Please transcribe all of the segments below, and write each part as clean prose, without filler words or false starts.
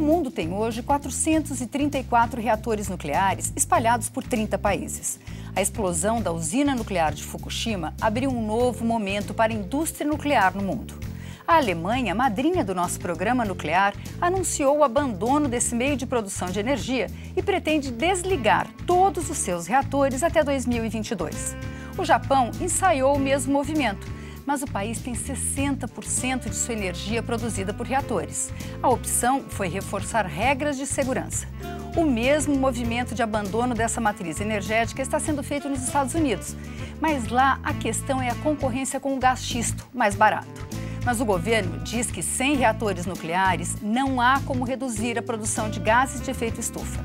mundo tem hoje 434 reatores nucleares espalhados por 30 países. A explosão da usina nuclear de Fukushima abriu um novo momento para a indústria nuclear no mundo. A Alemanha, madrinha do nosso programa nuclear, anunciou o abandono desse meio de produção de energia e pretende desligar todos os seus reatores até 2022. O Japão ensaiou o mesmo movimento, mas o país tem 60% de sua energia produzida por reatores. A opção foi reforçar regras de segurança. O mesmo movimento de abandono dessa matriz energética está sendo feito nos Estados Unidos, mas lá a questão é a concorrência com o gás xisto, mais barato. Mas o governo diz que sem reatores nucleares não há como reduzir a produção de gases de efeito estufa.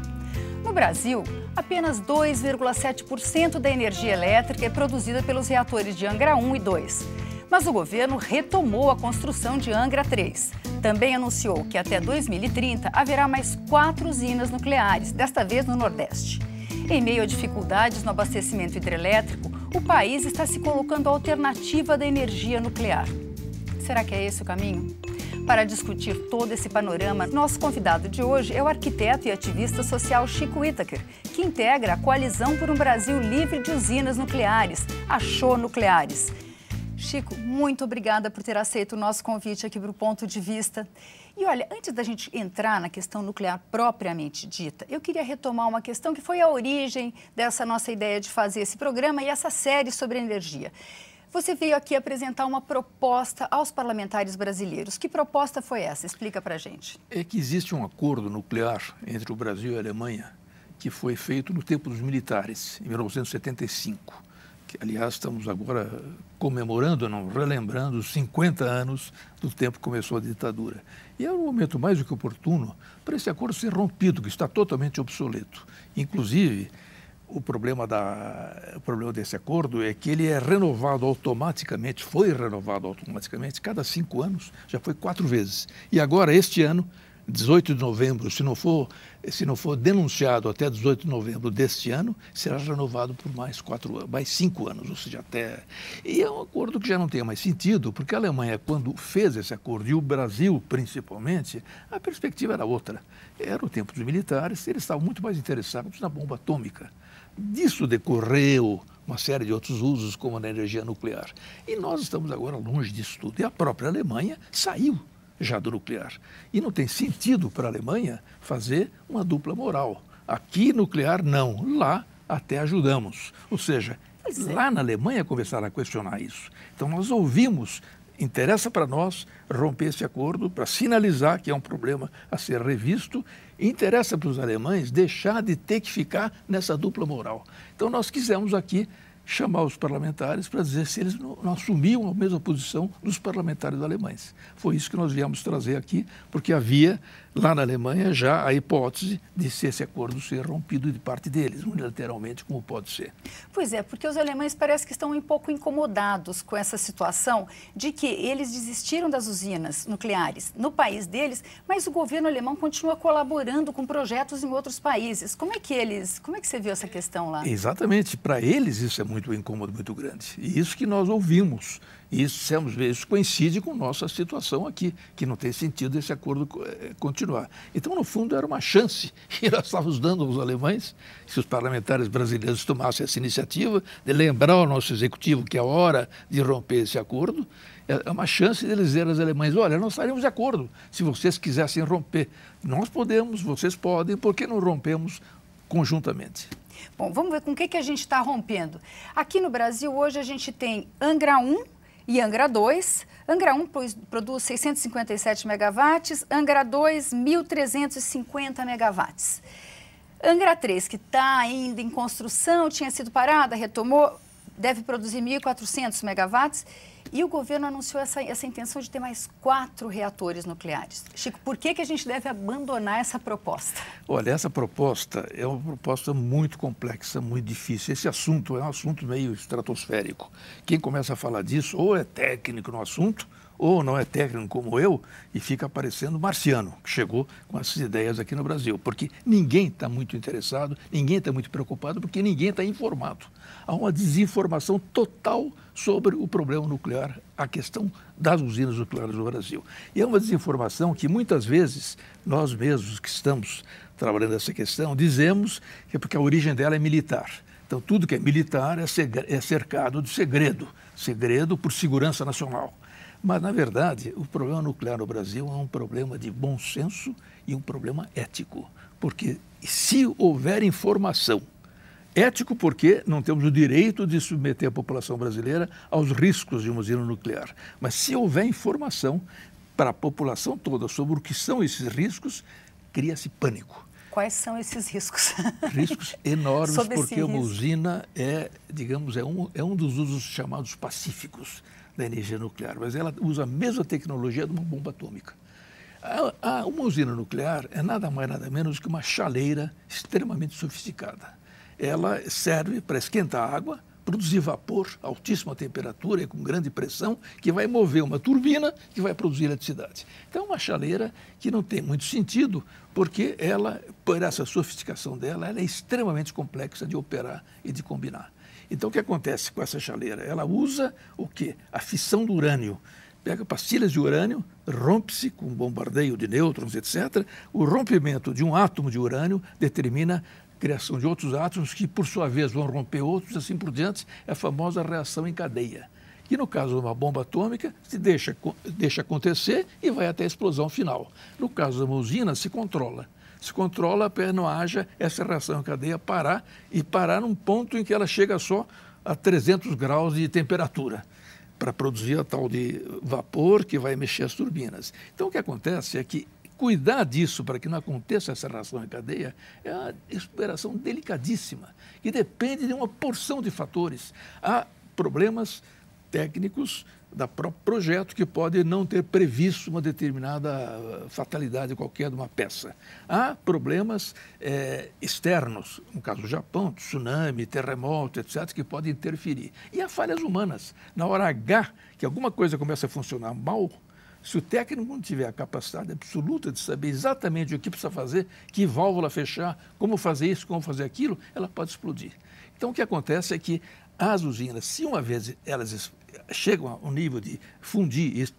No Brasil, apenas 2,7% da energia elétrica é produzida pelos reatores de Angra 1 e 2. Mas o governo retomou a construção de Angra 3. Também anunciou que até 2030 haverá mais 4 usinas nucleares, desta vez no Nordeste. Em meio a dificuldades no abastecimento hidrelétrico, o país está se colocando a alternativa da energia nuclear. Será que é esse o caminho? Para discutir todo esse panorama, nosso convidado de hoje é o arquiteto e ativista social Chico Whittaker, que integra a Coalizão por um Brasil Livre de Usinas Nucleares, a Show Nucleares. Chico, muito obrigada por ter aceito o nosso convite aqui para o Ponto de Vista. E olha, antes da gente entrar na questão nuclear propriamente dita, eu queria retomar uma questão que foi a origem dessa nossa ideia de fazer esse programa e essa série sobre energia. Você veio aqui apresentar uma proposta aos parlamentares brasileiros. Que proposta foi essa? Explica para a gente. É que existe um acordo nuclear entre o Brasil e a Alemanha que foi feito no tempo dos militares, em 1975. Que, aliás, estamos agora comemorando, não, relembrando os 50 anos do tempo que começou a ditadura. E é um momento mais do que oportuno para esse acordo ser rompido, que está totalmente obsoleto. Inclusive, o problema desse acordo é que ele é renovado automaticamente, foi renovado automaticamente, cada 5 anos, já foi 4 vezes. E agora, este ano, 18 de novembro, se não for denunciado até 18 de novembro deste ano, será renovado por mais 5 anos, ou seja, até... E é um acordo que já não tem mais sentido, porque a Alemanha, quando fez esse acordo, e o Brasil principalmente, a perspectiva era outra. Era o tempo dos militares, eles estavam muito mais interessados na bomba atômica. Disso decorreu uma série de outros usos, como na energia nuclear. E nós estamos agora longe disso tudo. E a própria Alemanha saiu já do nuclear. E não tem sentido para a Alemanha fazer uma dupla moral. Aqui, nuclear, não. Lá, até ajudamos. Ou seja, lá na Alemanha começaram a questionar isso. Então, nós ouvimos, interessa para nós romper esse acordo para sinalizar que é um problema a ser revisto. Interessa para os alemães deixar de ter que ficar nessa dupla moral. Então, nós quisemos aqui chamar os parlamentares para dizer se eles não assumiam a mesma posição dos parlamentares alemães. Foi isso que nós viemos trazer aqui, porque havia lá na Alemanha já a hipótese de se esse acordo ser rompido de parte deles, unilateralmente, como pode ser. Pois é, porque os alemães parece que estão um pouco incomodados com essa situação de que eles desistiram das usinas nucleares no país deles, mas o governo alemão continua colaborando com projetos em outros países. Como é que você viu essa questão lá? Exatamente, para eles isso é muito incômodo, muito grande. E isso que nós ouvimos. E isso coincide com nossa situação aqui, que não tem sentido esse acordo continuar. Então, no fundo, era uma chance que nós estávamos dando aos alemães, se os parlamentares brasileiros tomassem essa iniciativa de lembrar ao nosso executivo que é hora de romper esse acordo, é uma chance deles dizer aos alemães, olha, nós estaríamos de acordo se vocês quisessem romper. Nós podemos, vocês podem, por que não rompemos conjuntamente? Bom, vamos ver com o que a gente está rompendo. Aqui no Brasil, hoje, a gente tem Angra 1 e Angra 2. Angra 1 produz 657 megawatts, Angra 2, 1.350 megawatts. Angra 3, que está ainda em construção, tinha sido parada, retomou, deve produzir 1.400 megawatts. E o governo anunciou essa intenção de ter mais 4 reatores nucleares. Chico, por que a gente deve abandonar essa proposta? Olha, essa proposta é uma proposta muito complexa, muito difícil. Esse assunto é um assunto meio estratosférico. Quem começa a falar disso ou é técnico no assunto ou não é técnico como eu e fica parecendo marciano, que chegou com essas ideias aqui no Brasil. Porque ninguém está muito interessado, ninguém está muito preocupado, porque ninguém está informado. Há uma desinformação total sobre o problema nuclear, a questão das usinas nucleares no Brasil. E é uma desinformação que muitas vezes nós mesmos que estamos trabalhando essa questão dizemos que é porque a origem dela é militar. Então, tudo que é militar é cercado de segredo, segredo por segurança nacional. Mas, na verdade, o problema nuclear no Brasil é um problema de bom senso e um problema ético. Porque se houver informação, ético porque não temos o direito de submeter a população brasileira aos riscos de uma usina nuclear. Mas se houver informação para a população toda sobre o que são esses riscos, cria-se pânico. Quais são esses riscos? Riscos enormes, porque uma risco. usina digamos, é um dos usos chamados pacíficos da energia nuclear, mas ela usa a mesma tecnologia de uma bomba atômica. Uma usina nuclear é nada mais, nada menos que uma chaleira extremamente sofisticada. Ela serve para esquentar água, produzir vapor a altíssima temperatura e com grande pressão, que vai mover uma turbina que vai produzir eletricidade. Então, é uma chaleira que não tem muito sentido, porque ela, por essa sofisticação dela, ela é extremamente complexa de operar e de combinar. Então, o que acontece com essa chaleira? Ela usa o quê? A fissão do urânio. Pega pastilhas de urânio, rompe-se com bombardeio de nêutrons, etc. O rompimento de um átomo de urânio determina criação de outros átomos que, por sua vez, vão romper outros, assim por diante, é a famosa reação em cadeia. Que, no caso de uma bomba atômica, se deixa acontecer e vai até a explosão final. No caso de uma usina, se controla. Se controla para não haja essa reação em cadeia parar num ponto em que ela chega só a 300 graus de temperatura, para produzir a tal de vapor que vai mexer as turbinas. Então, o que acontece é que cuidar disso para que não aconteça essa reação em cadeia é uma operação delicadíssima, que depende de uma porção de fatores. Há problemas técnicos do próprio projeto que pode não ter previsto uma determinada fatalidade qualquer de uma peça. Há problemas externos, no caso do Japão, tsunami, terremoto, etc., que podem interferir. E há falhas humanas. Na hora H, que alguma coisa começa a funcionar mal, se o técnico não tiver a capacidade absoluta de saber exatamente o que precisa fazer, que válvula fechar, como fazer isso, como fazer aquilo, ela pode explodir. Então, o que acontece é que as usinas, se uma vez elas chegam a um nível de fundir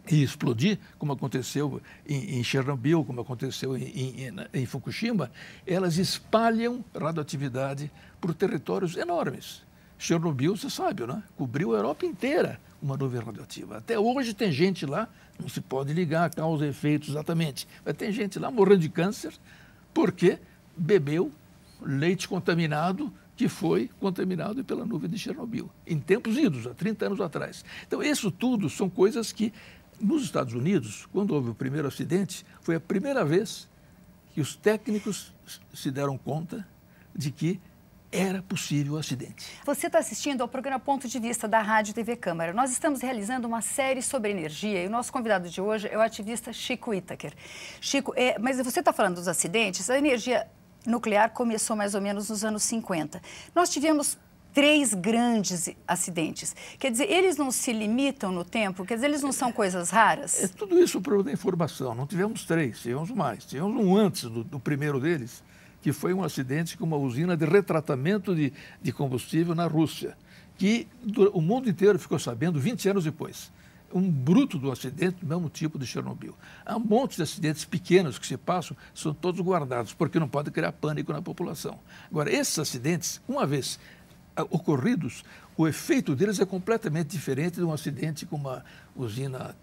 e explodir, como aconteceu em Chernobyl, como aconteceu em Fukushima, elas espalham radioatividade por territórios enormes. Chernobyl, você sabe, né? Cobriu a Europa inteira uma nuvem radioativa. Até hoje tem gente lá, não se pode ligar a causa e efeito exatamente, mas tem gente lá morrendo de câncer porque bebeu leite contaminado que foi contaminado pela nuvem de Chernobyl, em tempos idos, há 30 anos atrás. Então, isso tudo são coisas que, nos Estados Unidos, quando houve o primeiro acidente, foi a primeira vez que os técnicos se deram conta de que era possível o acidente. Você está assistindo ao programa Ponto de Vista da Rádio TV Câmara. Nós estamos realizando uma série sobre energia e o nosso convidado de hoje é o ativista Chico Whittaker. Chico, mas você está falando dos acidentes, a energia nuclear começou mais ou menos nos anos 50. Nós tivemos 3 grandes acidentes. Quer dizer, eles não se limitam no tempo? Quer dizer, eles não são coisas raras? Tudo isso por informação. Não tivemos 3, tivemos mais. Tivemos um antes do primeiro deles, que foi um acidente com uma usina de retratamento de combustível na Rússia, que o mundo inteiro ficou sabendo 20 anos depois. Um bruto do acidente do mesmo tipo de Chernobyl. Há um monte de acidentes pequenos que se passam, são todos guardados, porque não pode criar pânico na população. Agora, esses acidentes, uma vez ocorridos, o efeito deles é completamente diferente de um acidente com uma usina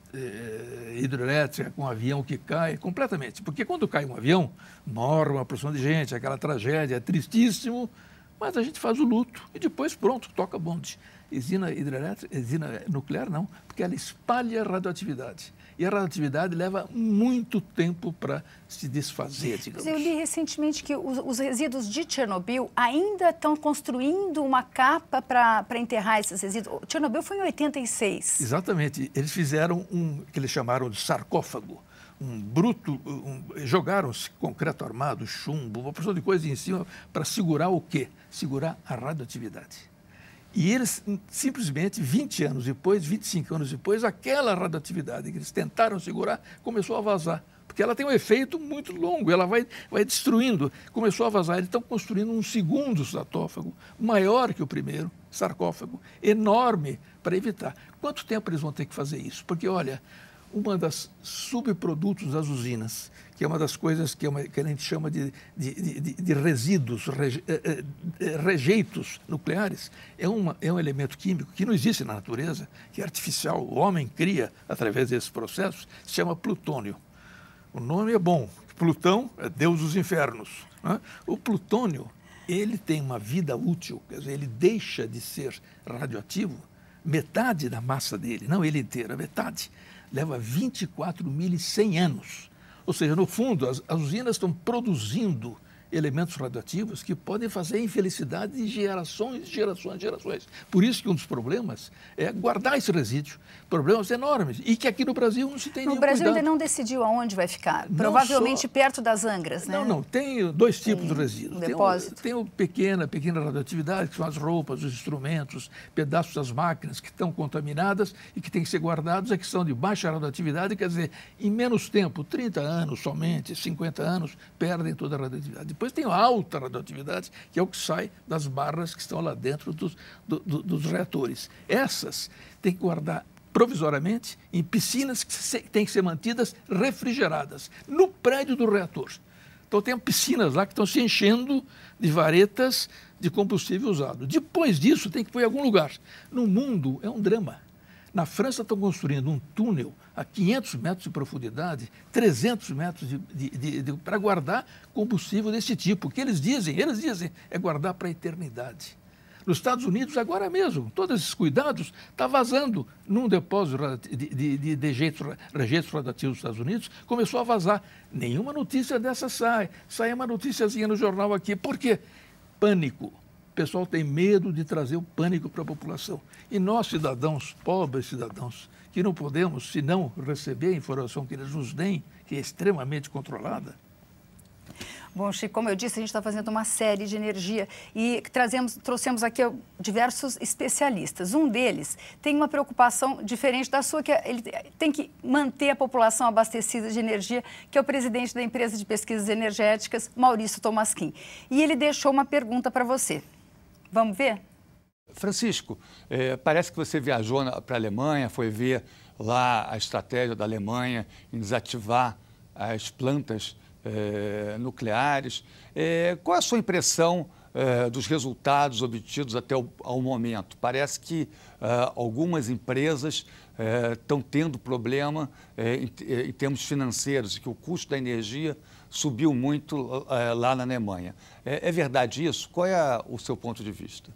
hidrelétrica, com um avião que cai, completamente. Porque quando cai um avião, morre uma porção de gente, aquela tragédia, é tristíssimo, mas a gente faz o luto e depois, pronto, toca bonde. Usina hidrelétrica, usina nuclear não, porque ela espalha radioatividade. E a radioatividade leva muito tempo para se desfazer, digamos. Mas eu li recentemente que os resíduos de Chernobyl ainda estão construindo uma capa para enterrar esses resíduos. Chernobyl foi em 86. Exatamente. Eles fizeram que eles chamaram de sarcófago. Jogaram-se concreto armado, chumbo, uma porção de coisa em cima para segurar o quê? Segurar a radioatividade. E eles, simplesmente, 20 anos depois, 25 anos depois, aquela radioatividade que eles tentaram segurar começou a vazar. Porque ela tem um efeito muito longo, ela vai destruindo. Começou a vazar. Eles estão construindo um segundo sarcófago, maior que o primeiro sarcófago, enorme, para evitar. Quanto tempo eles vão ter que fazer isso? Porque, olha, uma das subprodutos das usinas, que é uma das coisas que a gente chama de resíduos, rejeitos nucleares, é um elemento químico que não existe na natureza, que é artificial, o homem cria através desses processos, se chama plutônio. O nome é bom, Plutão é Deus dos infernos, né? O plutônio, ele tem uma vida útil, quer dizer, ele deixa de ser radioativo, metade da massa dele, não ele inteiro, a metade, leva 24.100 anos. Ou seja, no fundo, as usinas estão produzindo elementos radioativos que podem fazer infelicidade de gerações, gerações, gerações. Por isso que um dos problemas é guardar esse resíduo. Problemas enormes. E que aqui no Brasil não se tem nenhum cuidado. No Brasil ainda não decidiu aonde vai ficar. Provavelmente perto das Angras, né? Não. Tem dois tipos de resíduos. Um depósito. Tem pequena radioatividade, que são as roupas, os instrumentos, pedaços das máquinas que estão contaminadas e que têm que ser guardados, que são de baixa radioatividade, quer dizer, em menos tempo, 30 anos somente, 50 anos, perdem toda a radioatividade. Depois tem a alta radioatividade, que é o que sai das barras que estão lá dentro dos reatores. Essas tem que guardar provisoriamente em piscinas que têm que ser mantidas refrigeradas, no prédio do reator. Então tem piscinas lá que estão se enchendo de varetas de combustível usado. Depois disso tem que pôr em algum lugar. No mundo é um drama. Na França estão construindo um túnel a 500 metros de profundidade, 300 metros para guardar combustível desse tipo. O que eles dizem é guardar para a eternidade. Nos Estados Unidos, agora mesmo, todos esses cuidados, está vazando num depósito de rejeitos radioativos dos Estados Unidos, começou a vazar. Nenhuma notícia dessa sai. Sai uma noticiazinha no jornal aqui. Por quê? Pânico. O pessoal tem medo de trazer o pânico para a população. E nós, cidadãos, pobres cidadãos, que não podemos, se não receber a informação que eles nos deem, que é extremamente controlada. Bom, Chico, como eu disse, a gente está fazendo uma série de energia e trouxemos aqui diversos especialistas. Um deles tem uma preocupação diferente da sua, que ele tem que manter a população abastecida de energia, que é o presidente da empresa de pesquisas energéticas, Maurício Tolmasquim. E ele deixou uma pergunta para você. Vamos ver? Francisco, parece que você viajou para a Alemanha, foi ver lá a estratégia da Alemanha em desativar as plantas nucleares. Qual é a sua impressão dos resultados obtidos até ao momento? Parece que algumas empresas estão tendo problema em termos financeiros, que o custo da energia subiu muito lá na Alemanha. É verdade isso? Qual é o seu ponto de vista?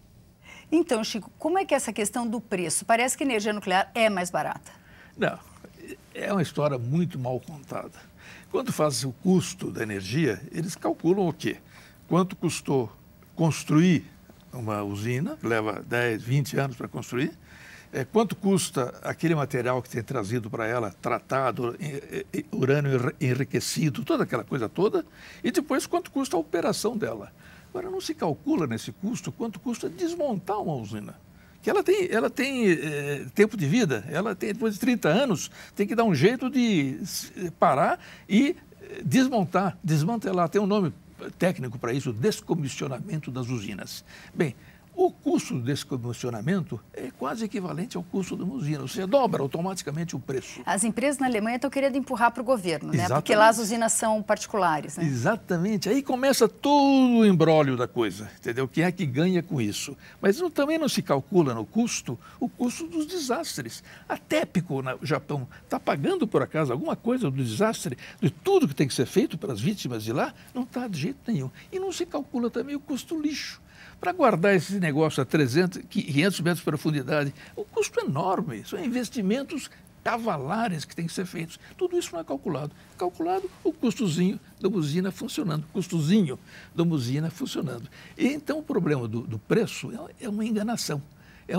Então, Chico, como é que é essa questão do preço? Parece que a energia nuclear é mais barata. Não, é uma história muito mal contada. Quando fazem o custo da energia, eles calculam o quê? Quanto custou construir uma usina, que leva 10, 20 anos para construir, quanto custa aquele material que tem trazido para ela, tratado, urânio enriquecido, toda aquela coisa toda, e depois quanto custa a operação dela. Agora, não se calcula nesse custo quanto custa desmontar uma usina. Que ela tem tempo de vida, ela tem, depois de 30 anos, tem que dar um jeito de parar e desmantelar. Tem um nome técnico para isso, descomissionamento das usinas. Bem, o custo do descomissionamento é quase equivalente ao custo de uma usina, ou seja, dobra automaticamente o preço. As empresas na Alemanha estão querendo empurrar para o governo, né? Exatamente. Porque lá as usinas são particulares, né? Exatamente. Aí começa todo o imbróglio da coisa, entendeu? Quem é que ganha com isso? Mas também não se calcula no custo o custo dos desastres. A TEPCO, no Japão, está pagando, por acaso, alguma coisa do desastre, de tudo que tem que ser feito para as vítimas de lá? Não está de jeito nenhum. E não se calcula também o custo lixo. Para guardar esse negócio a 300, 500 metros de profundidade, o custo é enorme, são investimentos cavalares que têm que ser feitos. Tudo isso não é calculado. Calculado o custozinho da usina funcionando, E então o problema do preço é uma enganação, é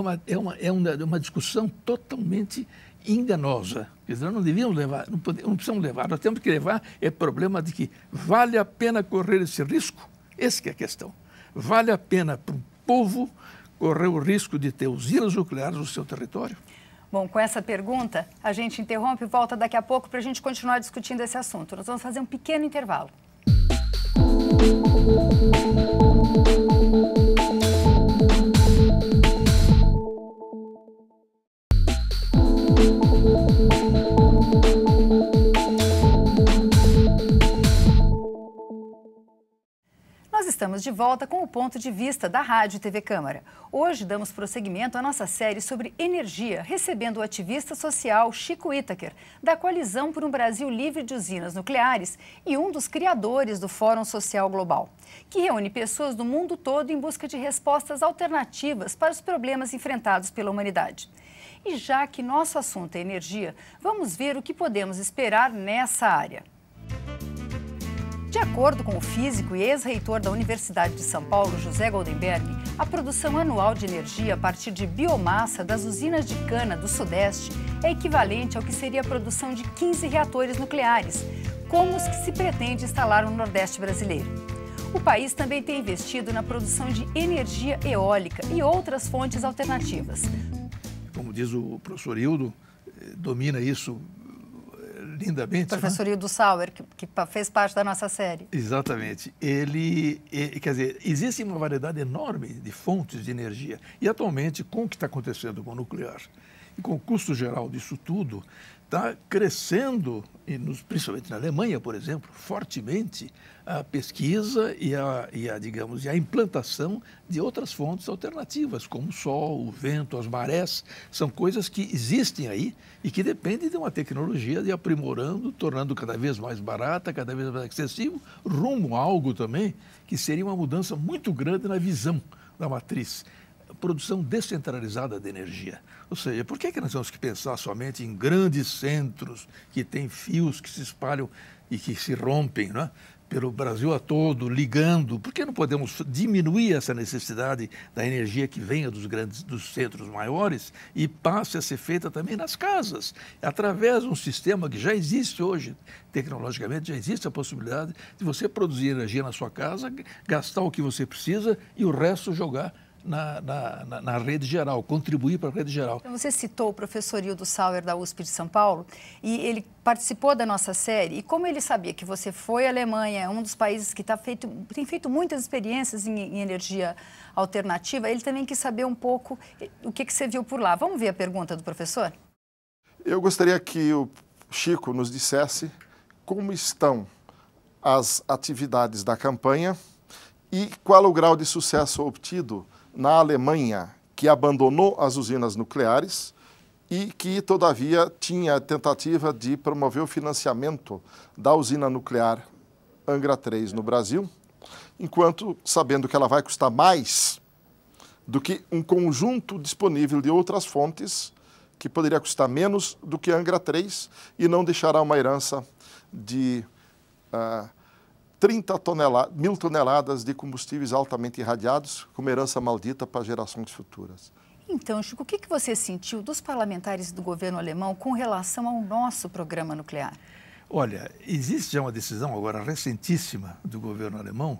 uma discussão totalmente enganosa. Quer dizer, não devíamos levar, não precisamos levar, nós temos que levar problema de que vale a pena correr esse risco, essa que é a questão. Vale a pena para o povo correr o risco de ter usinas nucleares no seu território? Bom, com essa pergunta, a gente interrompe e volta daqui a pouco para a gente continuar discutindo esse assunto. Nós vamos fazer um pequeno intervalo. Nós estamos de volta com o ponto de vista da Rádio e TV Câmara. Hoje damos prosseguimento à nossa série sobre energia, recebendo o ativista social Chico Whittaker, da Coalizão por um Brasil Livre de Usinas Nucleares e um dos criadores do Fórum Social Global, que reúne pessoas do mundo todo em busca de respostas alternativas para os problemas enfrentados pela humanidade. E já que nosso assunto é energia, vamos ver o que podemos esperar nessa área. De acordo com o físico e ex-reitor da Universidade de São Paulo, José Goldenberg, a produção anual de energia a partir de biomassa das usinas de cana do Sudeste é equivalente ao que seria a produção de 15 reatores nucleares, como os que se pretende instalar no Nordeste brasileiro. O país também tem investido na produção de energia eólica e outras fontes alternativas. Como diz o professor Hildo, domina isso lindamente. Professor Hildo Sauer, que fez parte da nossa série. Exatamente. Quer dizer, existe uma variedade enorme de fontes de energia. E atualmente, com o que está acontecendo com o nuclear e com o custo geral disso tudo, está crescendo, principalmente na Alemanha, por exemplo, fortemente a pesquisa e a implantação de outras fontes alternativas, como o sol, o vento, as marés. São coisas que existem aí e que dependem de uma tecnologia de aprimorando, tornando cada vez mais barata, cada vez mais acessível, rumo a algo também que seria uma mudança muito grande na visão da matriz. Produção descentralizada de energia. Ou seja, por que nós temos que pensar somente em grandes centros que têm fios que se espalham e que se rompem, não é? Pelo Brasil todo, ligando? Por que não podemos diminuir essa necessidade da energia que venha dos centros maiores e passe a ser feita também nas casas, através de um sistema que já existe hoje, tecnologicamente já existe a possibilidade de você produzir energia na sua casa, gastar o que você precisa e o resto jogar na rede geral, contribuir para a rede geral. Você citou o professor Hildo Sauer, da USP de São Paulo, e ele participou da nossa série, e como ele sabia que você foi à Alemanha, é um dos países que tem feito muitas experiências em energia alternativa, ele também quis saber um pouco o que você viu por lá. Vamos ver a pergunta do professor? Eu gostaria que o Chico nos dissesse como estão as atividades da campanha e qual o grau de sucesso obtido na Alemanha, que abandonou as usinas nucleares e que, todavia, tinha a tentativa de promover o financiamento da usina nuclear Angra 3 no Brasil, enquanto, sabendo que ela vai custar mais do que um conjunto disponível de outras fontes, que poderia custar menos do que Angra 3 e não deixará uma herança de 30.000 toneladas de combustíveis altamente irradiados, como herança maldita para gerações futuras. Então, Chico, o que você sentiu dos parlamentares do governo alemão com relação ao nosso programa nuclear? Olha, existe já uma decisão agora recentíssima do governo alemão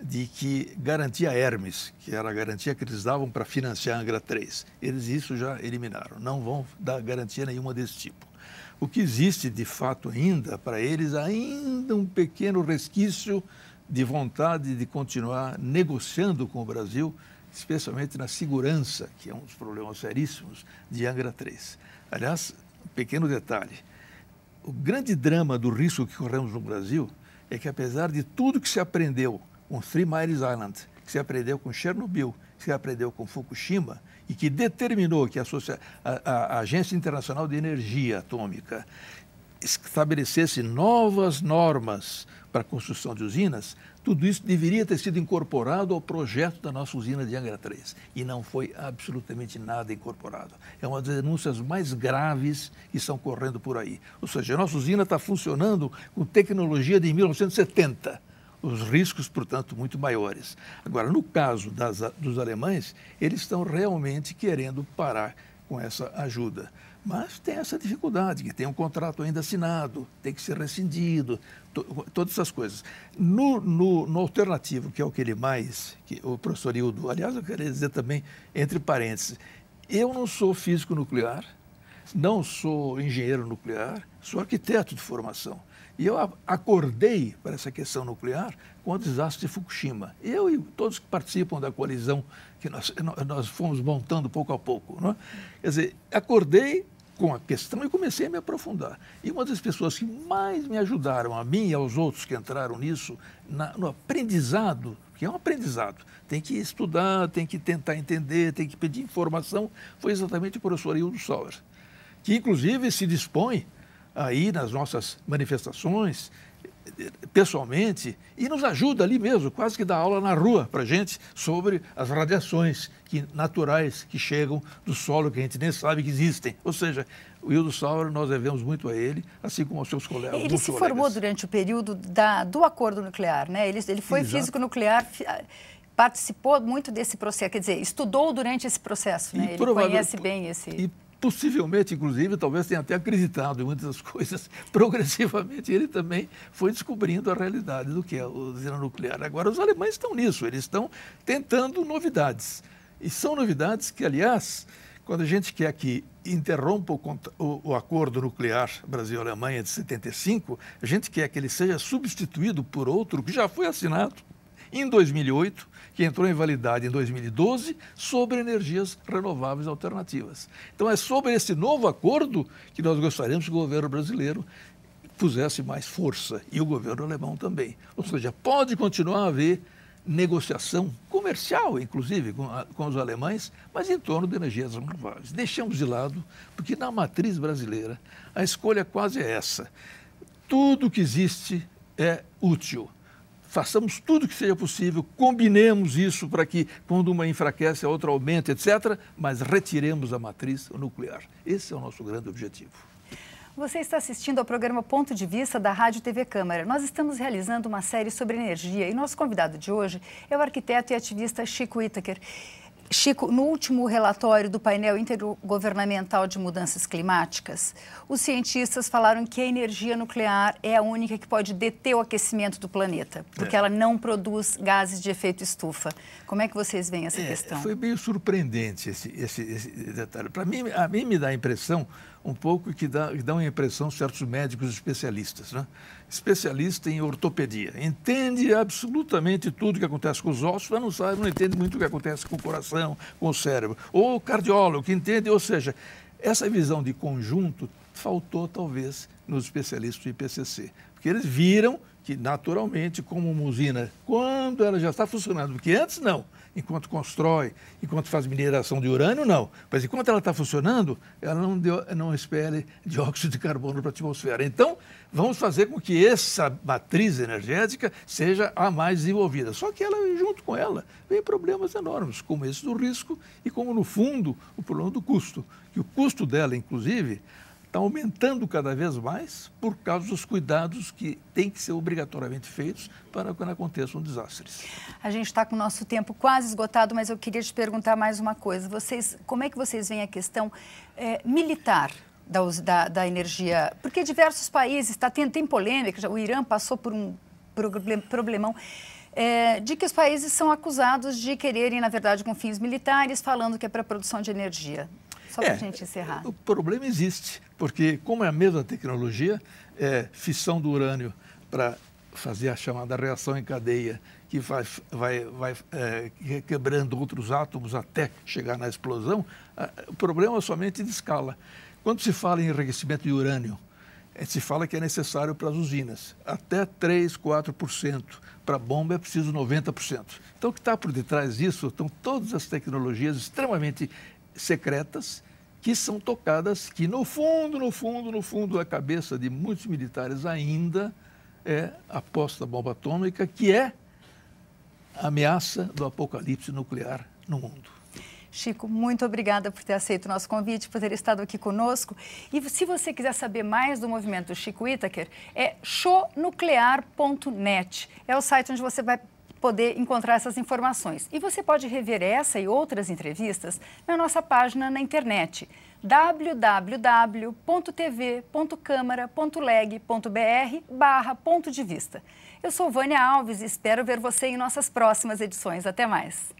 de que garantia Hermes, que era a garantia que eles davam para financiar a Angra 3, eles isso já eliminaram, não vão dar garantia nenhuma desse tipo. O que existe, de fato, ainda, para eles, ainda um pequeno resquício de vontade de continuar negociando com o Brasil, especialmente na segurança, que é um dos problemas seríssimos de Angra 3. Aliás, um pequeno detalhe, o grande drama do risco que corremos no Brasil é que, apesar de tudo que se aprendeu com Three Mile Island, que se aprendeu com Chernobyl, que se aprendeu com Fukushima, e que determinou que a Agência Internacional de Energia Atômica estabelecesse novas normas para a construção de usinas, tudo isso deveria ter sido incorporado ao projeto da nossa usina de Angra 3. E não foi absolutamente nada incorporado. É uma das denúncias mais graves que estão correndo por aí. Ou seja, a nossa usina está funcionando com tecnologia de 1970. Os riscos, portanto, muito maiores. Agora, no caso dos alemães, eles estão realmente querendo parar com essa ajuda. Mas tem essa dificuldade, que tem um contrato ainda assinado, tem que ser rescindido, todas essas coisas. No alternativo, que é o que ele mais, que o professor Hildo, aliás, eu queria dizer também, entre parênteses, eu não sou físico nuclear, não sou engenheiro nuclear, sou arquiteto de formação. E eu acordei para essa questão nuclear com o desastre de Fukushima. Eu e todos que participam da coalizão que nós fomos montando pouco a pouco. Não é? Quer dizer, acordei com a questão e comecei a me aprofundar. E uma das pessoas que mais me ajudaram, a mim e aos outros que entraram nisso, no aprendizado, que é um aprendizado, tem que estudar, tem que tentar entender, tem que pedir informação, foi exatamente o professor Hildo Sauer, que inclusive se dispõe aí nas nossas manifestações, pessoalmente, e nos ajuda ali mesmo, quase que dá aula na rua para a gente sobre as radiações naturais que chegam do solo, que a gente nem sabe que existem. Ou seja, o Hildo Sauer, nós devemos muito a ele, assim como aos seus colegas. Ele se formou durante o período do acordo nuclear, né? Ele foi Exato. Físico nuclear, participou muito desse processo, quer dizer, estudou durante esse processo, né? Ele conhece bem esse... Possivelmente, inclusive, talvez tenha até acreditado em muitas coisas. Progressivamente, ele também foi descobrindo a realidade do que é a usina nuclear. Agora, os alemães estão nisso, eles estão tentando novidades. E são novidades que, aliás, quando a gente quer que interrompa o acordo nuclear Brasil-Alemanha de 75, a gente quer que ele seja substituído por outro que já foi assinado em 2008, que entrou em validade em 2012, sobre energias renováveis alternativas. Então, é sobre esse novo acordo que nós gostaríamos que o governo brasileiro pusesse mais força, e o governo alemão também. Ou seja, pode continuar a haver negociação comercial, inclusive, com os alemães, mas em torno de energias renováveis. Deixamos de lado, porque na matriz brasileira a escolha quase é essa. Tudo que existe é útil. Façamos tudo que seja possível, combinemos isso para que, quando uma enfraquece, a outra aumenta, etc., mas retiremos a matriz nuclear. Esse é o nosso grande objetivo. Você está assistindo ao programa Ponto de Vista da Rádio TV Câmara. Nós estamos realizando uma série sobre energia e nosso convidado de hoje é o arquiteto e ativista Chico Whittaker. Chico, no último relatório do painel intergovernamental de mudanças climáticas, os cientistas falaram que a energia nuclear é a única que pode deter o aquecimento do planeta, porque ela não produz gases de efeito estufa. Como é que vocês veem essa questão? Foi meio surpreendente esse detalhe. A mim me dá a impressão um pouco que dá uma impressão certos médicos especialistas, né? Especialista em ortopedia. Entende absolutamente tudo que acontece com os ossos, mas não entende muito o que acontece com o coração, com o cérebro. Ou o cardiólogo, que entende, ou seja, essa visão de conjunto faltou talvez nos especialistas do IPCC. Porque eles viram que, naturalmente, como uma usina, quando ela já está funcionando, porque antes não, enquanto constrói, enquanto faz mineração de urânio, não. Mas enquanto ela está funcionando, ela não expele dióxido de carbono para a atmosfera. Então, vamos fazer com que essa matriz energética seja a mais desenvolvida. Só que ela, junto com ela, vem problemas enormes, como esse do risco e como, no fundo, o problema do custo. Que o custo dela, inclusive, está aumentando cada vez mais por causa dos cuidados que têm que ser obrigatoriamente feitos para quando aconteçam desastres. A gente está com o nosso tempo quase esgotado, mas eu queria te perguntar mais uma coisa. Como é que vocês veem a questão militar da energia? Porque diversos países, tem polêmica, o Irã passou por um problemão, de que os países são acusados de quererem, na verdade, com fins militares, falando que é para a produção de energia. Só para a gente encerrar. O problema existe, porque como é a mesma tecnologia, fissão do urânio para fazer a chamada reação em cadeia, que vai quebrando outros átomos até chegar na explosão, o problema é somente de escala. Quando se fala em enriquecimento de urânio, se fala que é necessário para as usinas, até 3%, 4%. Para a bomba é preciso 90%. Então, o que está por detrás disso estão todas as tecnologias extremamente secretas que são tocadas, que no fundo da cabeça de muitos militares ainda é a posse da bomba atômica, que é a ameaça do apocalipse nuclear no mundo. Chico, muito obrigada por ter aceito o nosso convite, por ter estado aqui conosco. E se você quiser saber mais do movimento do Chico Whittaker, é shownuclear.net. É o site onde você vai poder encontrar essas informações. E você pode rever essa e outras entrevistas na nossa página na internet, www.tv.câmara.leg.br/ponto de vista. Eu sou Vânia Alves e espero ver você em nossas próximas edições. Até mais!